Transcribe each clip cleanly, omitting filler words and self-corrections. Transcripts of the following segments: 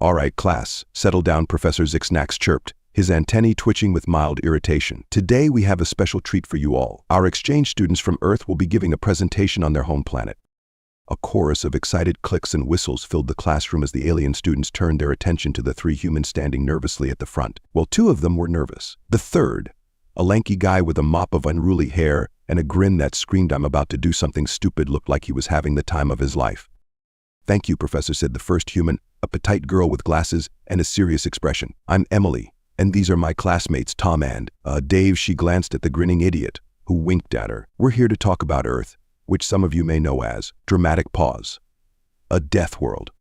All right, class, settle down, Professor Zixnax chirped, his antennae twitching with mild irritation. Today we have a special treat for you all. Our exchange students from Earth will be giving a presentation on their home planet. A chorus of excited clicks and whistles filled the classroom as the alien students turned their attention to the three humans standing nervously at the front. Well, two of them were nervous. The third, a lanky guy with a mop of unruly hair and a grin that screamed I'm about to do something stupid, looked like he was having the time of his life. Thank you, Professor, said the first human, a petite girl with glasses and a serious expression. I'm Emily, and these are my classmates, Tom and Dave. She glanced at the grinning idiot, who winked at her. We're here to talk about Earth, which some of you may know as, dramatic pause, a death world.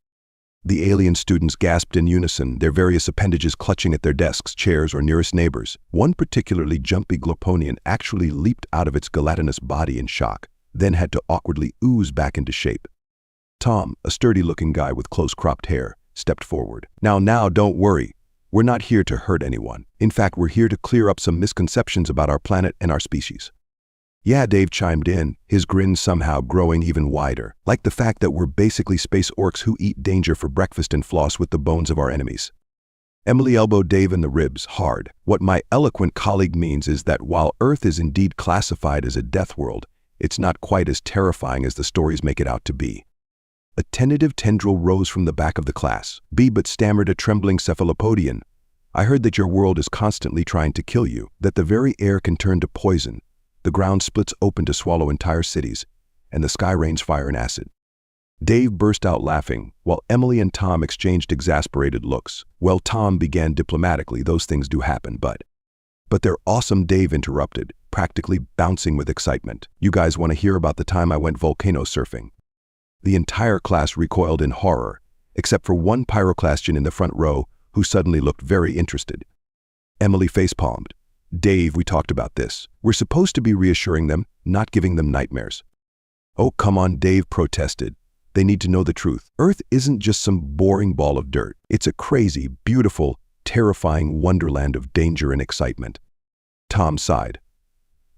The alien students gasped in unison, their various appendages clutching at their desks, chairs, or nearest neighbors. One particularly jumpy Gloponian actually leaped out of its gelatinous body in shock, then had to awkwardly ooze back into shape. Tom, a sturdy-looking guy with close-cropped hair, stepped forward. Now, don't worry. We're not here to hurt anyone. In fact, we're here to clear up some misconceptions about our planet and our species. Yeah, Dave chimed in, his grin somehow growing even wider, like the fact that we're basically space orcs who eat danger for breakfast and floss with the bones of our enemies. Emily elbowed Dave in the ribs hard. What my eloquent colleague means is that while Earth is indeed classified as a death world, it's not quite as terrifying as the stories make it out to be. A tentative tendril rose from the back of the class. But stammered a trembling cephalopodian. I heard that your world is constantly trying to kill you, that the very air can turn to poison, the ground splits open to swallow entire cities, and the sky rains fire and acid. Dave burst out laughing, while Emily and Tom exchanged exasperated looks. Well, Tom began diplomatically, those things do happen, but they're awesome, Dave interrupted, practically bouncing with excitement. You guys want to hear about the time I went volcano surfing? The entire class recoiled in horror, except for one pyroclastian in the front row who suddenly looked very interested. Emily facepalmed. Dave, we talked about this. We're supposed to be reassuring them, not giving them nightmares. Oh, come on, Dave protested. They need to know the truth. Earth isn't just some boring ball of dirt. It's a crazy, beautiful, terrifying wonderland of danger and excitement. Tom sighed.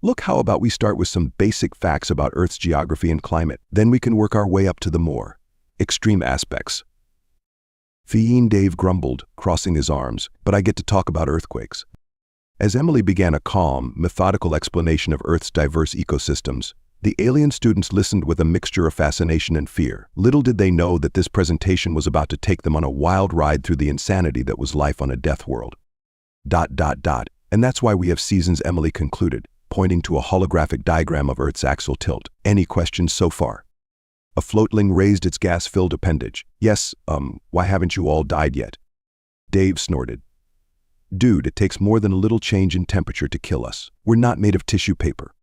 Look, how about we start with some basic facts about Earth's geography and climate? Then we can work our way up to the more extreme aspects. Fiend, Dave grumbled, crossing his arms, but I get to talk about earthquakes. As Emily began a calm, methodical explanation of Earth's diverse ecosystems, the alien students listened with a mixture of fascination and fear. Little did they know that this presentation was about to take them on a wild ride through the insanity that was life on a death world. ... And that's why we have seasons, Emily concluded, pointing to a holographic diagram of Earth's axial tilt. Any questions so far? A floatling raised its gas-filled appendage. Yes, why haven't you all died yet? Dave snorted. Dude, it takes more than a little change in temperature to kill us. We're not made of tissue paper.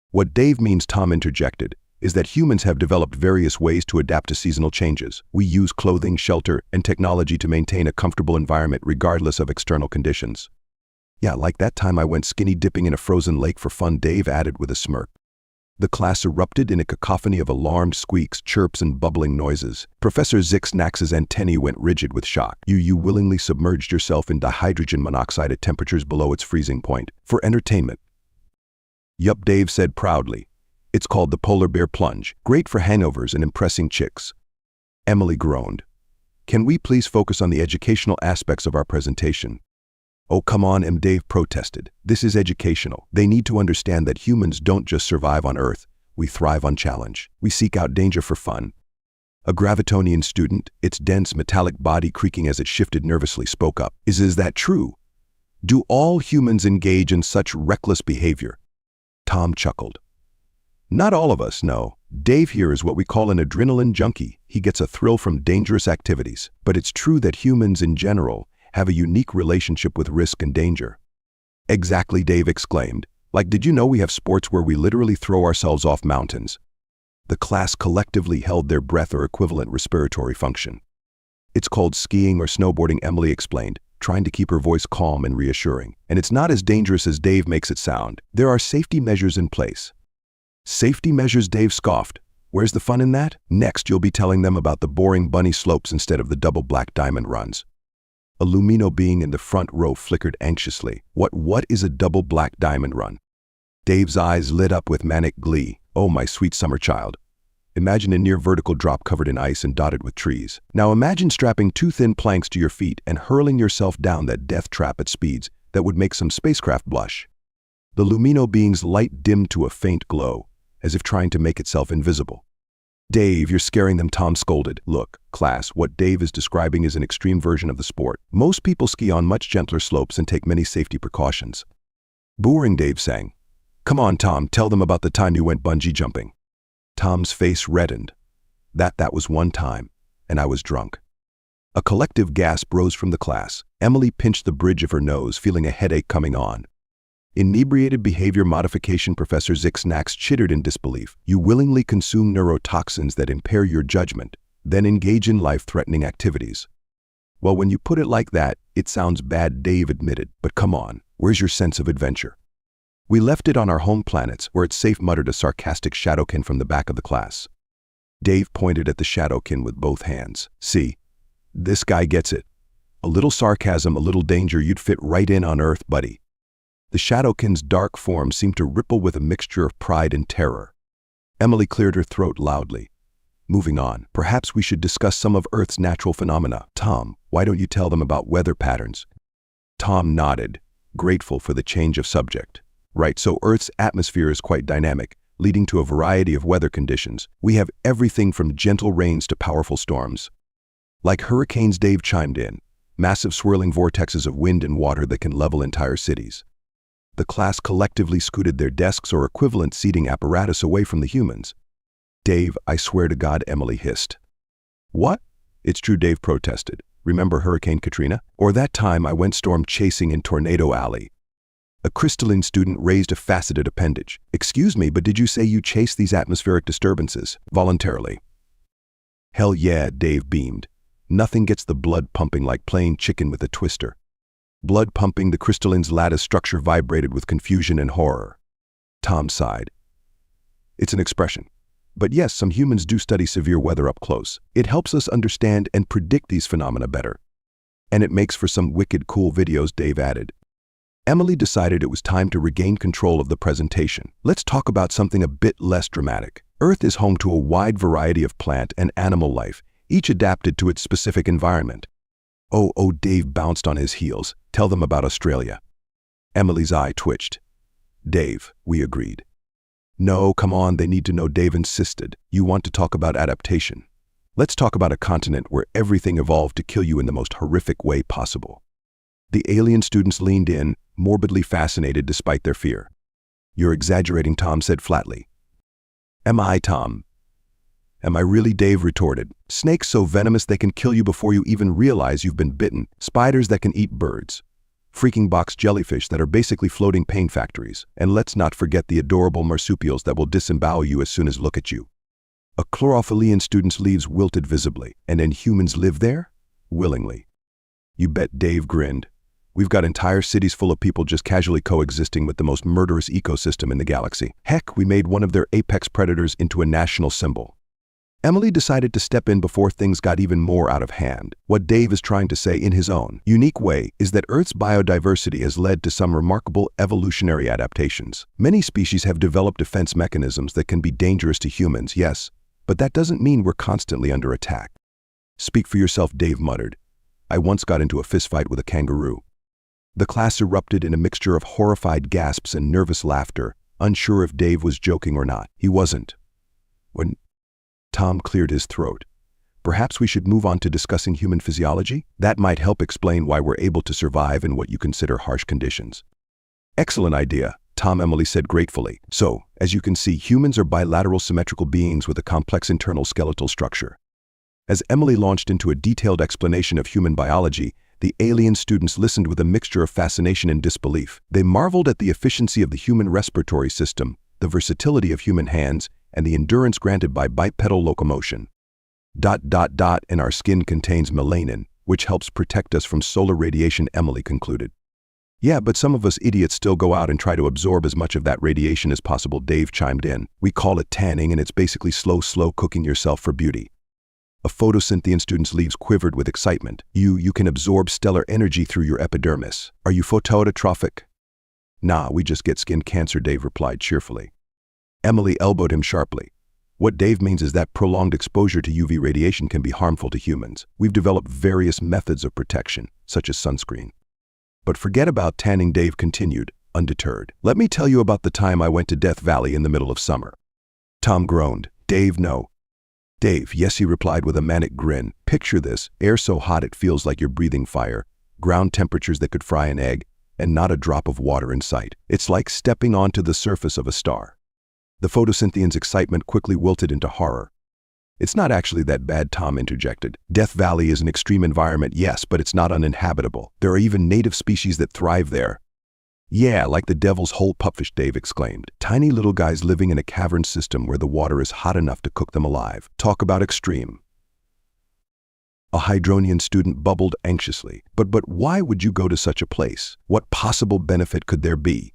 What Dave means, Tom interjected, is that humans have developed various ways to adapt to seasonal changes. We use clothing, shelter, and technology to maintain a comfortable environment regardless of external conditions. Yeah, like that time I went skinny dipping in a frozen lake for fun, Dave added with a smirk. The class erupted in a cacophony of alarmed squeaks, chirps, and bubbling noises. Professor Zixnax's antennae went rigid with shock. You willingly submerged yourself in dihydrogen monoxide at temperatures below its freezing point. For entertainment. Yup, Dave said proudly. It's called the polar bear plunge. Great for hangovers and impressing chicks. Emily groaned. Can we please focus on the educational aspects of our presentation? Oh, come on, Dave protested. This is educational. They need to understand that humans don't just survive on Earth. We thrive on challenge. We seek out danger for fun. A Gravitonian student, its dense metallic body creaking as it shifted nervously, spoke up. Is that true? Do all humans engage in such reckless behavior? Tom chuckled. Not all of us, no. Dave here is what we call an adrenaline junkie. He gets a thrill from dangerous activities. But it's true that humans in general have a unique relationship with risk and danger. Exactly, Dave exclaimed. Like, did you know we have sports where we literally throw ourselves off mountains? The class collectively held their breath or equivalent respiratory function. It's called skiing or snowboarding, Emily explained, trying to keep her voice calm and reassuring. And it's not as dangerous as Dave makes it sound. There are safety measures in place. Safety measures, Dave scoffed. Where's the fun in that? Next, you'll be telling them about the boring bunny slopes instead of the double black diamond runs. A Lumino being in the front row flickered anxiously. What is a double black diamond run? Dave's eyes lit up with manic glee. Oh, my sweet summer child. Imagine a near vertical drop covered in ice and dotted with trees. Now imagine strapping 2 thin planks to your feet and hurling yourself down that death trap at speeds that would make some spacecraft blush. The Lumino being's light dimmed to a faint glow, as if trying to make itself invisible. "Dave, you're scaring them," Tom scolded. "Look, class, what Dave is describing is an extreme version of the sport. Most people ski on much gentler slopes and take many safety precautions." "Boring," Dave sang. "Come on, Tom, tell them about the time you went bungee jumping." Tom's face reddened. That was one time, and I was drunk. A collective gasp rose from the class. Emily pinched the bridge of her nose, feeling a headache coming on. Inebriated behavior modification Professor Zix chittered in disbelief. "You willingly consume neurotoxins that impair your judgment, then engage in life-threatening activities." "Well, when you put it like that, it sounds bad," Dave admitted. "But come on, where's your sense of adventure?" "We left it on our home planets, where it's safe," muttered a sarcastic shadowkin from the back of the class. Dave pointed at the shadowkin with both hands. "See, this guy gets it. A little sarcasm, a little danger, you'd fit right in on Earth, buddy." The shadowkin's dark form seemed to ripple with a mixture of pride and terror. Emily cleared her throat loudly. "Moving on, perhaps we should discuss some of Earth's natural phenomena. Tom, why don't you tell them about weather patterns?" Tom nodded, grateful for the change of subject. "Right, so Earth's atmosphere is quite dynamic, leading to a variety of weather conditions. We have everything from gentle rains to powerful storms. Like hurricanes," Dave chimed in, "massive swirling vortexes of wind and water that can level entire cities." The class collectively scooted their desks or equivalent seating apparatus away from the humans. "Dave, I swear to God," Emily hissed. "What?" "It's true," Dave protested. "Remember Hurricane Katrina? Or that time I went storm chasing in Tornado Alley?" A crystalline student raised a faceted appendage. "Excuse me, but did you say you chased these atmospheric disturbances voluntarily?" "Hell yeah," Dave beamed. "Nothing gets the blood pumping like playing chicken with a twister." Blood pumping, the crystalline's lattice structure vibrated with confusion and horror. Tom sighed. "It's an expression. But yes, some humans do study severe weather up close. It helps us understand and predict these phenomena better. And it makes for some wicked cool videos," Dave added. Emily decided it was time to regain control of the presentation. "Let's talk about something a bit less dramatic. Earth is home to a wide variety of plant and animal life, each adapted to its specific environment." Oh, Dave bounced on his heels. "Tell them about Australia." Emily's eye twitched. "Dave," we agreed. "No, come on, they need to know," Dave insisted. "You want to talk about adaptation. Let's talk about a continent where everything evolved to kill you in the most horrific way possible." The alien students leaned in, morbidly fascinated despite their fear. "You're exaggerating," Tom said flatly. "Am I, Tom?" "Am I really?" Dave retorted. "Snakes so venomous they can kill you before you even realize you've been bitten. Spiders that can eat birds. Freaking box jellyfish that are basically floating pain factories. And let's not forget the adorable marsupials that will disembowel you as soon as look at you." A chlorophyllian student's leaves wilted visibly. "And then humans live there?" "Willingly." "You bet," Dave grinned. "We've got entire cities full of people just casually coexisting with the most murderous ecosystem in the galaxy. Heck, we made one of their apex predators into a national symbol." Emily decided to step in before things got even more out of hand. What Dave is trying to say in his own unique way is that Earth's biodiversity has led to some remarkable evolutionary adaptations. Many species have developed defense mechanisms that can be dangerous to humans, yes, but that doesn't mean we're constantly under attack. "Speak for yourself," Dave muttered. "I once got into a fistfight with a kangaroo." The class erupted in a mixture of horrified gasps and nervous laughter, unsure if Dave was joking or not. He wasn't. When Tom cleared his throat. "Perhaps we should move on to discussing human physiology? That might help explain why we're able to survive in what you consider harsh conditions." "Excellent idea," Tom, Emily said gratefully. "So, as you can see, humans are bilateral symmetrical beings with a complex internal skeletal structure." As Emily launched into a detailed explanation of human biology, the alien students listened with a mixture of fascination and disbelief. They marveled at the efficiency of the human respiratory system, the versatility of human hands, and the endurance granted by bipedal locomotion. And our skin contains melanin, which helps protect us from solar radiation," Emily concluded. "Yeah, but some of us idiots still go out and try to absorb as much of that radiation as possible," Dave chimed in. "We call it tanning, and it's basically slow cooking yourself for beauty." A photosynthean student's leaves quivered with excitement. You can absorb stellar energy through your epidermis. Are you photoautotrophic?" "Nah, we just get skin cancer," Dave replied cheerfully. Emily elbowed him sharply. What Dave means is that prolonged exposure to UV radiation can be harmful to humans. We've developed various methods of protection, such as sunscreen. But forget about tanning, Dave continued, undeterred. Let me tell you about the time I went to Death Valley in the middle of summer. Tom groaned. Dave, no. Dave, yes, he replied with a manic grin. Picture this, air so hot it feels like you're breathing fire, ground temperatures that could fry an egg, and not a drop of water in sight. It's like stepping onto the surface of a star. The photosynthean's excitement quickly wilted into horror. It's not actually that bad, Tom interjected. Death Valley is an extreme environment, yes, but it's not uninhabitable. There are even native species that thrive there. Yeah, like the devil's hole pupfish, Dave exclaimed. Tiny little guys living in a cavern system where the water is hot enough to cook them alive. Talk about extreme. A Hydronian student bubbled anxiously. But why would you go to such a place? What possible benefit could there be?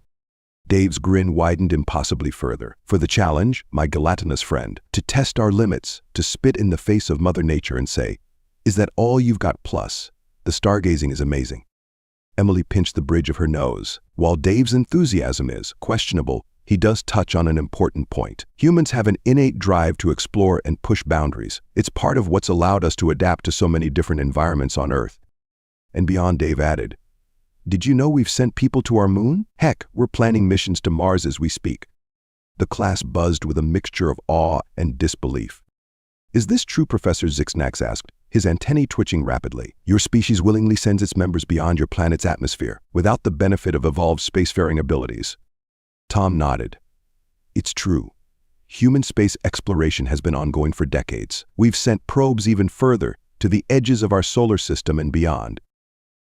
Dave's grin widened impossibly further. For the challenge, my gelatinous friend, to test our limits, to spit in the face of Mother Nature and say, is that all you've got? Plus, the stargazing is amazing. Emily pinched the bridge of her nose. While Dave's enthusiasm is questionable, he does touch on an important point. Humans have an innate drive to explore and push boundaries. It's part of what's allowed us to adapt to so many different environments on Earth. And beyond, Dave added, did you know we've sent people to our moon? Heck, we're planning missions to Mars as we speak. The class buzzed with a mixture of awe and disbelief. Is this true? Professor Zixnax asked, his antennae twitching rapidly. Your species willingly sends its members beyond your planet's atmosphere, without the benefit of evolved spacefaring abilities. Tom nodded. It's true. Human space exploration has been ongoing for decades. We've sent probes even further, to the edges of our solar system and beyond.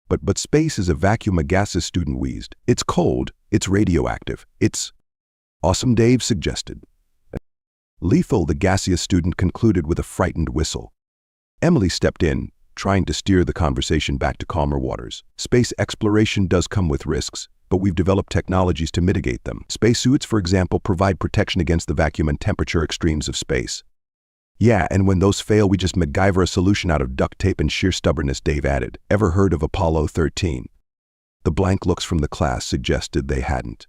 But space is a vacuum, a gaseous student wheezed. It's cold, it's radioactive, it's… Awesome, Dave suggested. Lethal, the gaseous student concluded with a frightened whistle. Emily stepped in, trying to steer the conversation back to calmer waters. Space exploration does come with risks, but we've developed technologies to mitigate them. Spacesuits, for example, provide protection against the vacuum and temperature extremes of space. Yeah, and when those fail, we just MacGyver a solution out of duct tape and sheer stubbornness, Dave added. Ever heard of Apollo 13? The blank looks from the class suggested they hadn't.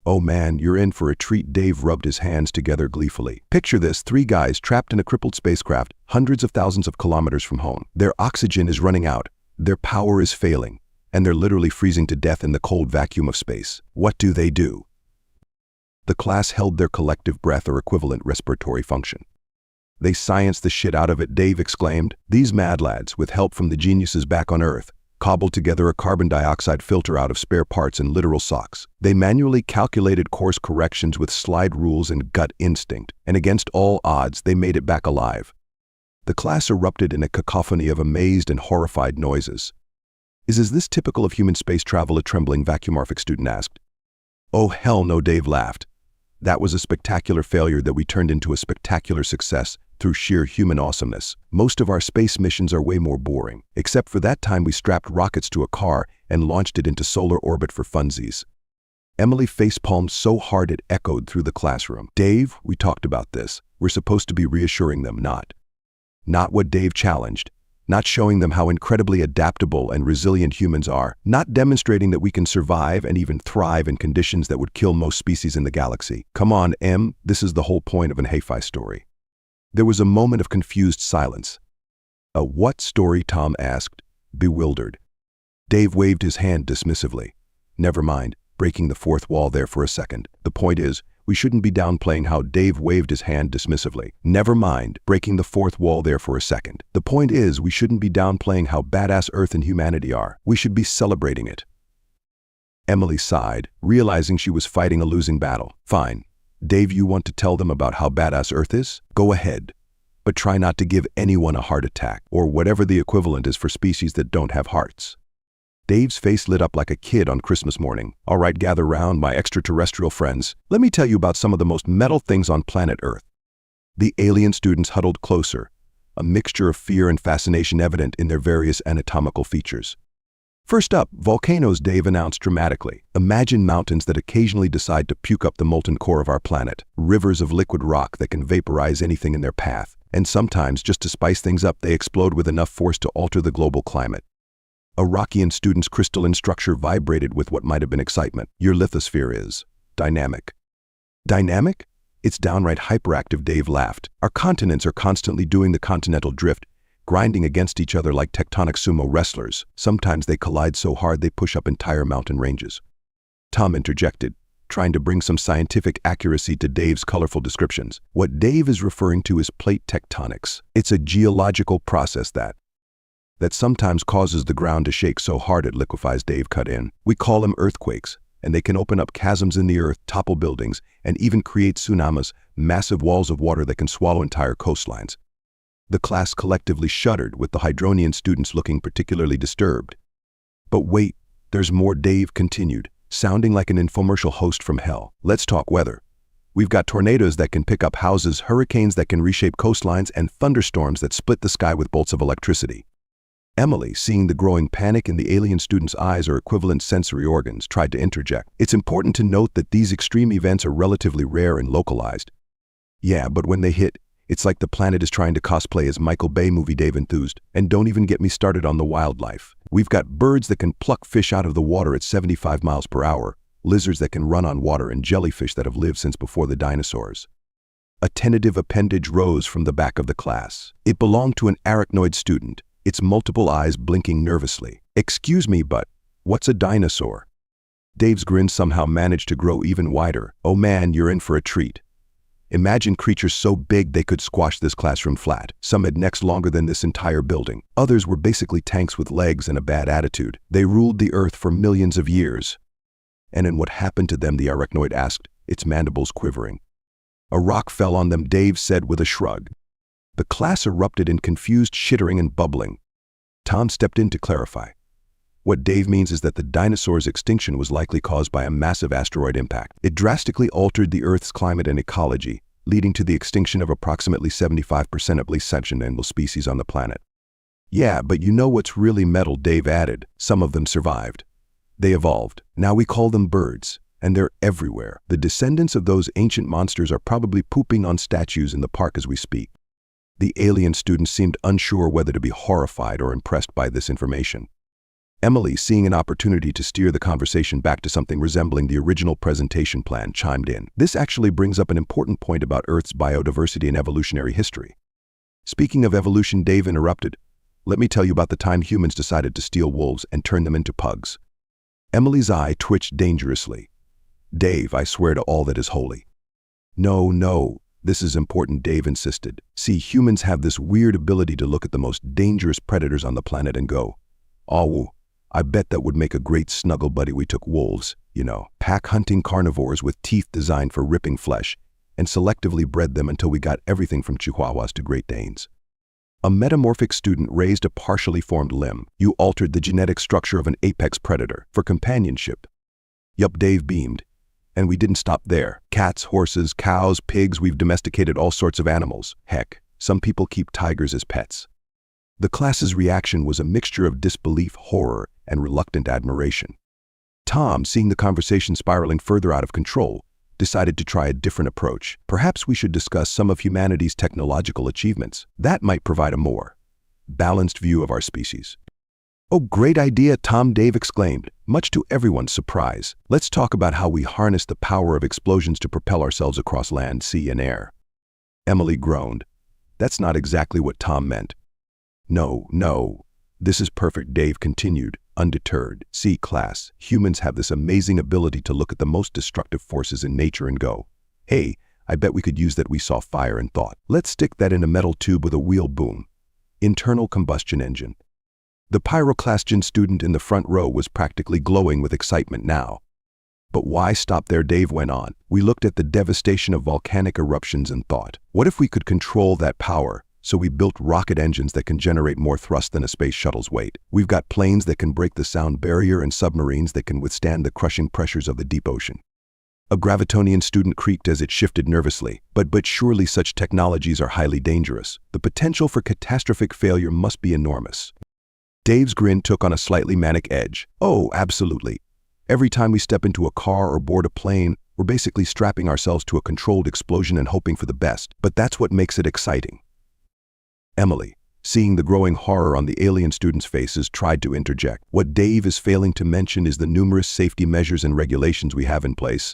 Oh man, you're in for a treat, Dave rubbed his hands together gleefully. Picture this, 3 guys trapped in a crippled spacecraft, hundreds of thousands of kilometers from home. Their oxygen is running out, their power is failing, and they're literally freezing to death in the cold vacuum of space. What do? The class held their collective breath or equivalent respiratory function. They scienced the shit out of it, Dave exclaimed. These mad lads, with help from the geniuses back on Earth, cobbled together a carbon dioxide filter out of spare parts and literal socks. They manually calculated course corrections with slide rules and gut instinct, and against all odds, they made it back alive. The class erupted in a cacophony of amazed and horrified noises. Is this typical of human space travel? A trembling vacuumorphic student asked. Oh hell no, Dave laughed. That was a spectacular failure that we turned into a spectacular success through sheer human awesomeness. Most of our space missions are way more boring, except for that time we strapped rockets to a car and launched it into solar orbit for funsies. Emily facepalmed so hard it echoed through the classroom. Dave, we talked about this. We're supposed to be reassuring them, not what Dave challenged. Not showing them how incredibly adaptable and resilient humans are, not demonstrating that we can survive and even thrive in conditions that would kill most species in the galaxy. Come on, Em, this is the whole point of an HFY story. There was a moment of confused silence. A what story? Tom asked, bewildered. Dave waved his hand dismissively. Never mind, breaking the fourth wall there for a second. The point is, we shouldn't be downplaying how Dave waved his hand dismissively. Never mind, breaking the fourth wall there for a second. The point is, we shouldn't be downplaying how badass Earth and humanity are. We should be celebrating it. Emily sighed, realizing she was fighting a losing battle. Fine. Dave, you want to tell them about how badass Earth is? Go ahead. But try not to give anyone a heart attack, or whatever the equivalent is for species that don't have hearts. Dave's face lit up like a kid on Christmas morning. All right, gather round, my extraterrestrial friends. Let me tell you about some of the most metal things on planet Earth. The alien students huddled closer, a mixture of fear and fascination evident in their various anatomical features. First up, volcanoes, Dave announced dramatically. Imagine mountains that occasionally decide to puke up the molten core of our planet. Rivers of liquid rock that can vaporize anything in their path. And sometimes, just to spice things up, they explode with enough force to alter the global climate. A Rockian student's crystalline structure vibrated with what might have been excitement. Your lithosphere is dynamic. Dynamic? It's downright hyperactive, Dave laughed. Our continents are constantly doing the continental drift, grinding against each other like tectonic sumo wrestlers. Sometimes they collide so hard they push up entire mountain ranges. Tom interjected, trying to bring some scientific accuracy to Dave's colorful descriptions. What Dave is referring to is plate tectonics. It's a geological process that sometimes causes the ground to shake so hard it liquefies, Dave cut in. We call them earthquakes, and they can open up chasms in the earth, topple buildings, and even create tsunamis, massive walls of water that can swallow entire coastlines. The class collectively shuddered, with the Hydronian students looking particularly disturbed. But wait, there's more, Dave continued, sounding like an infomercial host from hell. Let's talk weather. We've got tornadoes that can pick up houses, hurricanes that can reshape coastlines, and thunderstorms that split the sky with bolts of electricity. Emily, seeing the growing panic in the alien student's eyes or equivalent sensory organs, tried to interject. It's important to note that these extreme events are relatively rare and localized. Yeah, but when they hit, it's like the planet is trying to cosplay as Michael Bay movie, Dave enthused. And don't even get me started on the wildlife. We've got birds that can pluck fish out of the water at 75 miles per hour, lizards that can run on water, and jellyfish that have lived since before the dinosaurs. A tentative appendage rose from the back of the class. It belonged to an arachnoid student, its multiple eyes blinking nervously. Excuse me, but what's a dinosaur? Dave's grin somehow managed to grow even wider. Oh man, you're in for a treat. Imagine creatures so big they could squash this classroom flat. Some had necks longer than this entire building. Others were basically tanks with legs and a bad attitude. They ruled the earth for millions of years. And what happened to them, the arachnoid asked, its mandibles quivering. A rock fell on them, Dave said with a shrug. The class erupted in confused chittering and bubbling. Tom stepped in to clarify. What Dave means is that the dinosaur's extinction was likely caused by a massive asteroid impact. It drastically altered the Earth's climate and ecology, leading to the extinction of approximately 75% of least sentient animal species on the planet. Yeah, but you know what's really metal, Dave added. Some of them survived. They evolved. Now we call them birds, and they're everywhere. The descendants of those ancient monsters are probably pooping on statues in the park as we speak. The alien students seemed unsure whether to be horrified or impressed by this information. Emily, seeing an opportunity to steer the conversation back to something resembling the original presentation plan, chimed in. This actually brings up an important point about Earth's biodiversity and evolutionary history. Speaking of evolution, Dave interrupted. Let me tell you about the time humans decided to steal wolves and turn them into pugs. Emily's eye twitched dangerously. Dave, I swear to all that is holy. No, this is important, Dave insisted. See, humans have this weird ability to look at the most dangerous predators on the planet and go, "Oh, I bet that would make a great snuggle buddy. We took wolves, pack-hunting carnivores with teeth designed for ripping flesh, and selectively bred them until we got everything from Chihuahuas to Great Danes." A metamorphic student raised a partially formed limb. You altered the genetic structure of an apex predator for companionship. Yup, Dave beamed. And we didn't stop there. Cats, horses, cows, pigs, we've domesticated all sorts of animals. Heck, some people keep tigers as pets. The class's reaction was a mixture of disbelief, horror, and reluctant admiration. Tom, seeing the conversation spiraling further out of control, decided to try a different approach. Perhaps we should discuss some of humanity's technological achievements. That might provide a more balanced view of our species. Oh, great idea, Tom, Dave exclaimed, much to everyone's surprise. Let's talk about how we harness the power of explosions to propel ourselves across land, sea, and air. Emily groaned. That's not exactly what Tom meant. No, this is perfect, Dave continued, undeterred. See, class, humans have this amazing ability to look at the most destructive forces in nature and go, hey, I bet we could use that. We saw fire and thought, let's stick that in a metal tube with a wheel, boom. Internal combustion engine. The pyroclastion student in the front row was practically glowing with excitement now. But why stop there, Dave went on. We looked at the devastation of volcanic eruptions and thought, what if we could control that power? So we built rocket engines that can generate more thrust than a space shuttle's weight. We've got planes that can break the sound barrier and submarines that can withstand the crushing pressures of the deep ocean. A Gravitonian student creaked as it shifted nervously. But surely such technologies are highly dangerous. The potential for catastrophic failure must be enormous. Dave's grin took on a slightly manic edge. Oh, absolutely. Every time we step into a car or board a plane, we're basically strapping ourselves to a controlled explosion and hoping for the best. But that's what makes it exciting. Emily, seeing the growing horror on the alien students' faces, tried to interject. What Dave is failing to mention is the numerous safety measures and regulations we have in place.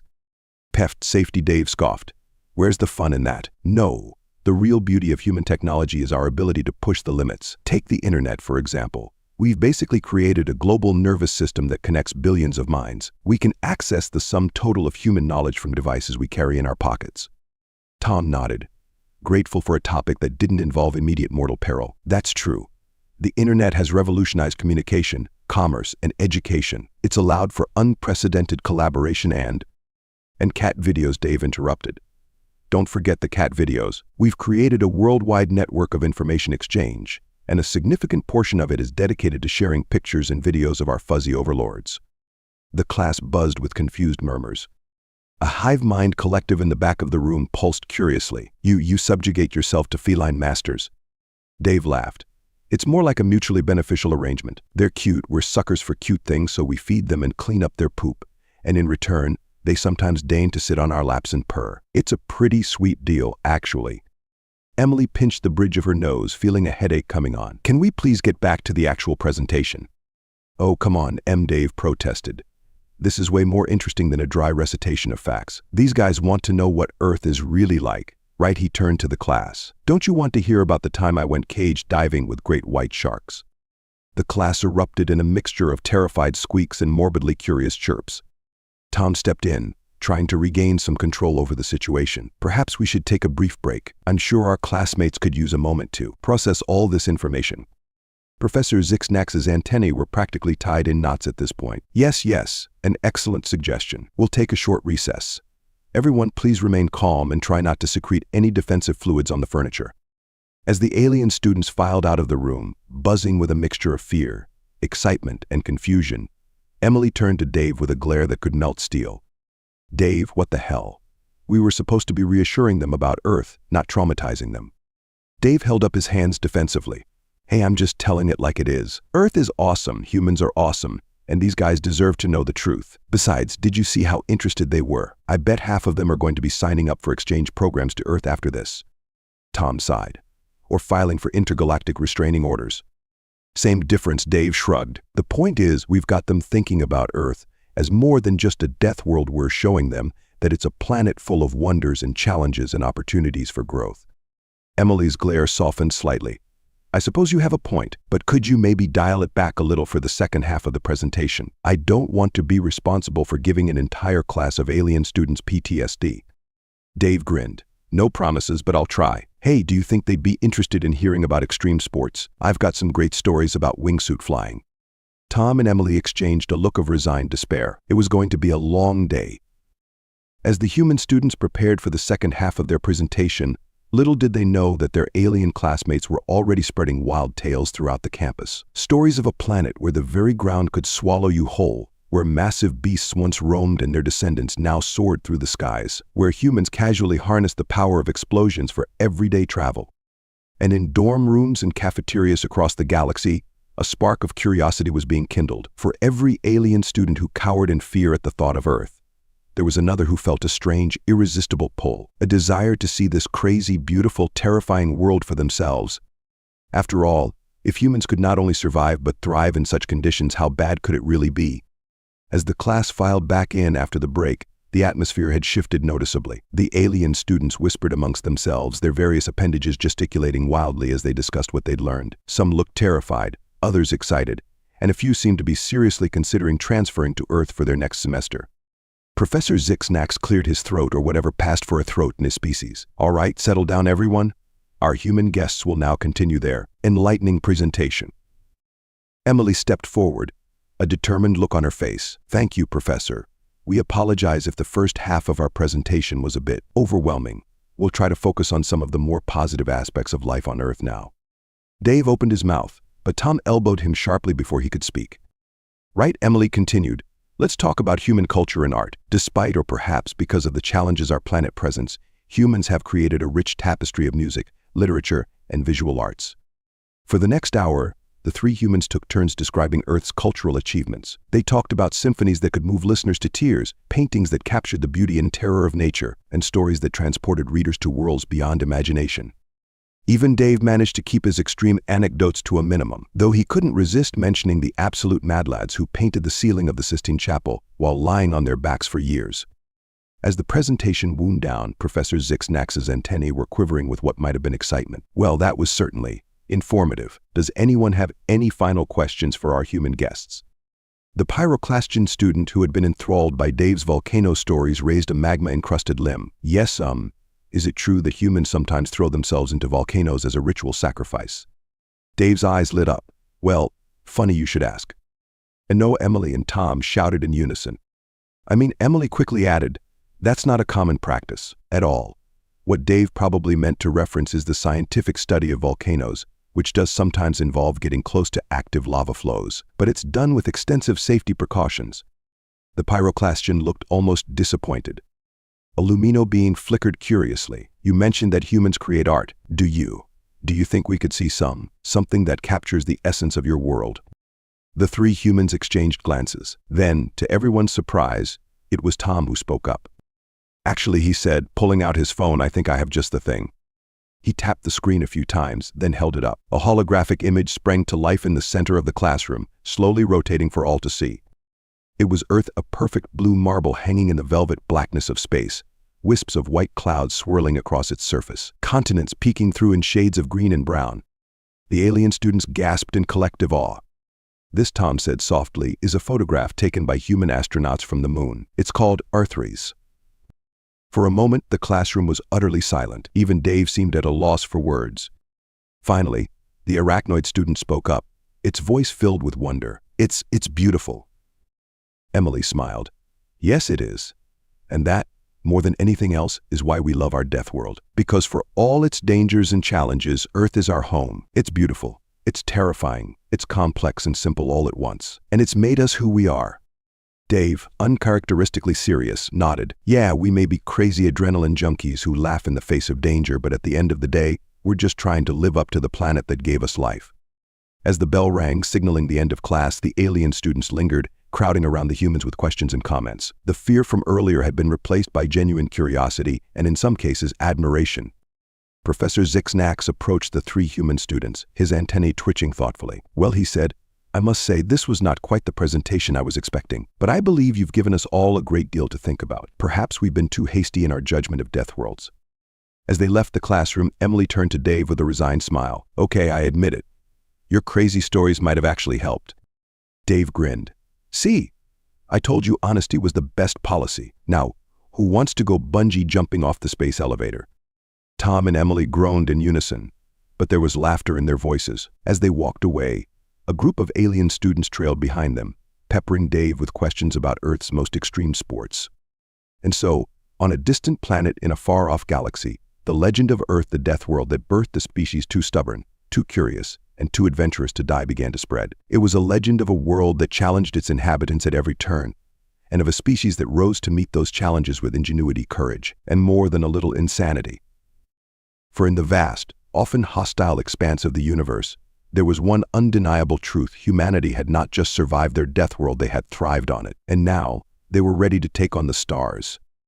Peft, safety, Dave scoffed. Where's the fun in that? No. The real beauty of human technology is our ability to push the limits. Take the internet, for example. We've basically created a global nervous system that connects billions of minds. We can access the sum total of human knowledge from devices we carry in our pockets. Tom nodded, grateful for a topic that didn't involve immediate mortal peril. That's true. The internet has revolutionized communication, commerce, and education. It's allowed for unprecedented collaboration and cat videos, Dave interrupted. Don't forget the cat videos. We've created a worldwide network of information exchange, and a significant portion of it is dedicated to sharing pictures and videos of our fuzzy overlords. The class buzzed with confused murmurs. A hive mind collective in the back of the room pulsed curiously. You subjugate yourself to feline masters. Dave laughed. It's more like a mutually beneficial arrangement. They're cute, we're suckers for cute things, so we feed them and clean up their poop. And in return, they sometimes deign to sit on our laps and purr. It's a pretty sweet deal, actually. Emily pinched the bridge of her nose, feeling a headache coming on. Can we please get back to the actual presentation? Oh, come on, Dave protested. This is way more interesting than a dry recitation of facts. These guys want to know what Earth is really like, right? He turned to the class. Don't you want to hear about the time I went cage diving with great white sharks? The class erupted in a mixture of terrified squeaks and morbidly curious chirps. Tom stepped in, trying to regain some control over the situation. Perhaps we should take a brief break. I'm sure our classmates could use a moment to process all this information. Professor Zixnax's antennae were practically tied in knots at this point. Yes, an excellent suggestion. We'll take a short recess. Everyone please remain calm and try not to secrete any defensive fluids on the furniture. As the alien students filed out of the room, buzzing with a mixture of fear, excitement, and confusion, Emily turned to Dave with a glare that could melt steel. Dave, what the hell? We were supposed to be reassuring them about Earth, not traumatizing them. Dave held up his hands defensively. Hey, I'm just telling it like it is. Earth is awesome, humans are awesome, and these guys deserve to know the truth. Besides, did you see how interested they were? I bet half of them are going to be signing up for exchange programs to Earth after this. Tom sighed. Or filing for intergalactic restraining orders. Same difference, Dave shrugged. The point is, we've got them thinking about Earth as more than just a death world. We're showing them that it's a planet full of wonders and challenges and opportunities for growth. Emily's glare softened slightly. I suppose you have a point, but could you maybe dial it back a little for the second half of the presentation? I don't want to be responsible for giving an entire class of alien students PTSD. Dave grinned. No promises, but I'll try. Hey, do you think they'd be interested in hearing about extreme sports? I've got some great stories about wingsuit flying. Tom and Emily exchanged a look of resigned despair. It was going to be a long day. As the human students prepared for the second half of their presentation, little did they know that their alien classmates were already spreading wild tales throughout the campus. Stories of a planet where the very ground could swallow you whole, where massive beasts once roamed and their descendants now soared through the skies, where humans casually harnessed the power of explosions for everyday travel. And in dorm rooms and cafeterias across the galaxy, a spark of curiosity was being kindled. For every alien student who cowered in fear at the thought of Earth, there was another who felt a strange, irresistible pull, a desire to see this crazy, beautiful, terrifying world for themselves. After all, if humans could not only survive but thrive in such conditions, how bad could it really be? As the class filed back in after the break, the atmosphere had shifted noticeably. The alien students whispered amongst themselves, their various appendages gesticulating wildly as they discussed what they'd learned. Some looked terrified, others excited, and a few seemed to be seriously considering transferring to Earth for their next semester. Professor Zixnax cleared his throat, or whatever passed for a throat in his species. All right, settle down everyone. Our human guests will now continue their enlightening presentation. Emily stepped forward, a determined look on her face. Thank you, Professor. We apologize if the first half of our presentation was a bit overwhelming. We'll try to focus on some of the more positive aspects of life on Earth now. Dave opened his mouth, but Tom elbowed him sharply before he could speak. Right, Emily continued. Let's talk about human culture and art. Despite, or perhaps because of the challenges our planet presents, humans have created a rich tapestry of music, literature, and visual arts. For the next hour, the three humans took turns describing Earth's cultural achievements. They talked about symphonies that could move listeners to tears, paintings that captured the beauty and terror of nature, and stories that transported readers to worlds beyond imagination. Even Dave managed to keep his extreme anecdotes to a minimum, though he couldn't resist mentioning the absolute mad lads who painted the ceiling of the Sistine Chapel while lying on their backs for years. As the presentation wound down, Professor Zixnax's antennae were quivering with what might have been excitement. Well, that was certainly informative. Does anyone have any final questions for our human guests? The pyroclastian student who had been enthralled by Dave's volcano stories raised a magma-encrusted limb. Yes, is it true that humans sometimes throw themselves into volcanoes as a ritual sacrifice? Dave's eyes lit up. Well, funny you should ask. And no, Emily and Tom shouted in unison. Emily quickly added, that's not a common practice at all. What Dave probably meant to reference is the scientific study of volcanoes, which does sometimes involve getting close to active lava flows, but it's done with extensive safety precautions. The pyroclastian looked almost disappointed. A lumino being flickered curiously. You mentioned that humans create art. Do you think we could see something that captures the essence of your world? The three humans exchanged glances. Then, to everyone's surprise, it was Tom who spoke up. Actually, he said, pulling out his phone, I think I have just the thing. He tapped the screen a few times, then held it up. A holographic image sprang to life in the center of the classroom, slowly rotating for all to see. It was Earth, a perfect blue marble hanging in the velvet blackness of space, wisps of white clouds swirling across its surface, continents peeking through in shades of green and brown. The alien students gasped in collective awe. This, Tom said softly, is a photograph taken by human astronauts from the moon. It's called Earthrise. For a moment, the classroom was utterly silent. Even Dave seemed at a loss for words. Finally, the arachnoid student spoke up, its voice filled with wonder. It's beautiful. Emily smiled. Yes, it is. And that, more than anything else, is why we love our death world. Because for all its dangers and challenges, Earth is our home. It's beautiful. It's terrifying. It's complex and simple all at once. And it's made us who we are. Dave, uncharacteristically serious, nodded. Yeah, we may be crazy adrenaline junkies who laugh in the face of danger, but at the end of the day, we're just trying to live up to the planet that gave us life. As the bell rang, signaling the end of class, the alien students lingered, crowding around the humans with questions and comments. The fear from earlier had been replaced by genuine curiosity and, in some cases, admiration. Professor Zixnax approached the three human students, his antennae twitching thoughtfully. Well, he said, I must say this was not quite the presentation I was expecting, but I believe you've given us all a great deal to think about. Perhaps we've been too hasty in our judgment of death worlds. As they left the classroom, Emily turned to Dave with a resigned smile. Okay, I admit it. Your crazy stories might have actually helped. Dave grinned. See, I told you honesty was the best policy. Now, who wants to go bungee jumping off the space elevator? Tom and Emily groaned in unison, but there was laughter in their voices. As they walked away, a group of alien students trailed behind them, peppering Dave with questions about Earth's most extreme sports. And so, on a distant planet in a far-off galaxy, the legend of Earth, the death world that birthed the species too stubborn, too curious, and too adventurous to die, began to spread. It was a legend of a world that challenged its inhabitants at every turn, and of a species that rose to meet those challenges with ingenuity, courage, and more than a little insanity. For in the vast, often hostile expanse of the universe, there was one undeniable truth: humanity had not just survived their death world, they had thrived on it. And now, they were ready to take on the stars.